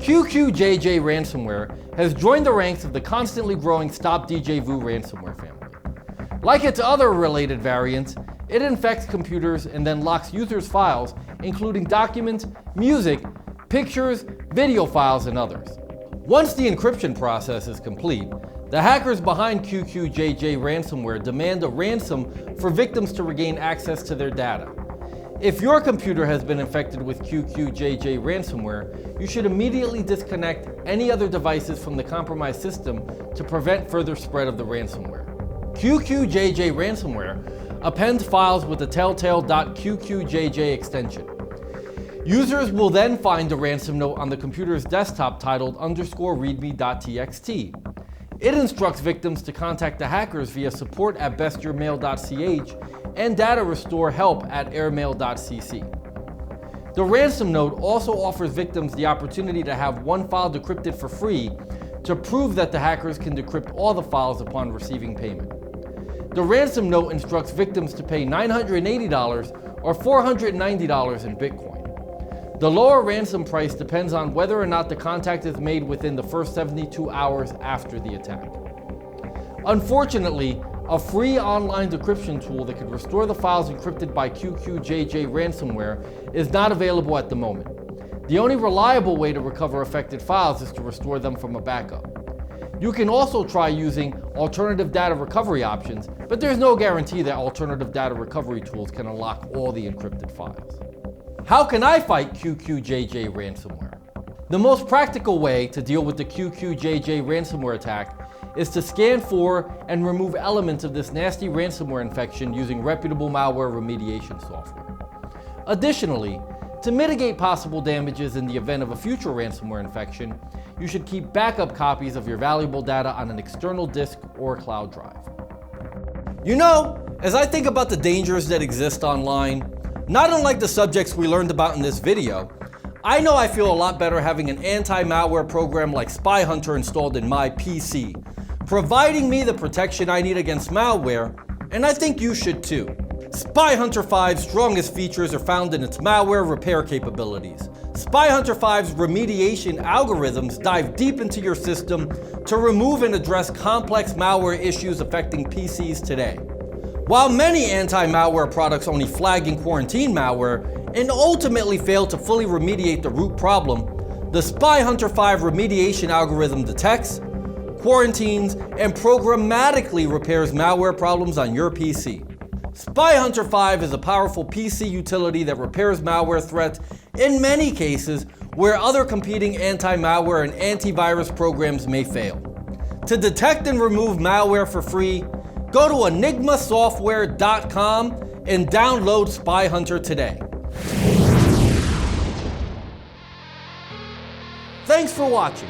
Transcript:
QQJJ Ransomware has joined the ranks of the constantly growing Djvu Ransomware family. Like its other related variants, it infects computers and then locks users' files, including documents, music, pictures, video files, and others. Once the encryption process is complete, the hackers behind QQJJ Ransomware demand a ransom for victims to regain access to their data. If your computer has been infected with QQJJ Ransomware, you should immediately disconnect any other devices from the compromised system to prevent further spread of the ransomware. QQJJ Ransomware appends files with the telltale .QQJJ extension. Users will then find a ransom note on the computer's desktop titled _readme.txt. It instructs victims to contact the hackers via support@bestyourmail.ch and data restore help@airmail.cc. The ransom note also offers victims the opportunity to have one file decrypted for free to prove that the hackers can decrypt all the files upon receiving payment. The ransom note instructs victims to pay $980 or $490 in Bitcoin. The lower ransom price depends on whether or not the contact is made within the first 72 hours after the attack. Unfortunately, a free online decryption tool that could restore the files encrypted by QQJJ Ransomware is not available at the moment. The only reliable way to recover affected files is to restore them from a backup. You can also try using alternative data recovery options, but there's no guarantee that alternative data recovery tools can unlock all the encrypted files. How can I fight QQJJ ransomware? The most practical way to deal with the QQJJ ransomware attack is to scan for and remove elements of this nasty ransomware infection using reputable malware remediation software. Additionally, to mitigate possible damages in the event of a future ransomware infection, you should keep backup copies of your valuable data on an external disk or cloud drive. You know, as I think about the dangers that exist online, not unlike the subjects we learned about in this video, I know I feel a lot better having an anti-malware program like Spy Hunter installed in my PC, providing me the protection I need against malware, and I think you should too. Spy Hunter 5's strongest features are found in its malware repair capabilities. Spy Hunter 5's remediation algorithms dive deep into your system to remove and address complex malware issues affecting PCs today. While many anti-malware products only flag and quarantine malware and ultimately fail to fully remediate the root problem, the Spy Hunter 5 remediation algorithm detects, quarantines, and programmatically repairs malware problems on your PC. Spy Hunter 5 is a powerful PC utility that repairs malware threats in many cases where other competing anti-malware and antivirus programs may fail. To detect and remove malware for free, go to enigmasoftware.com and download Spy Hunter today. Thanks for watching.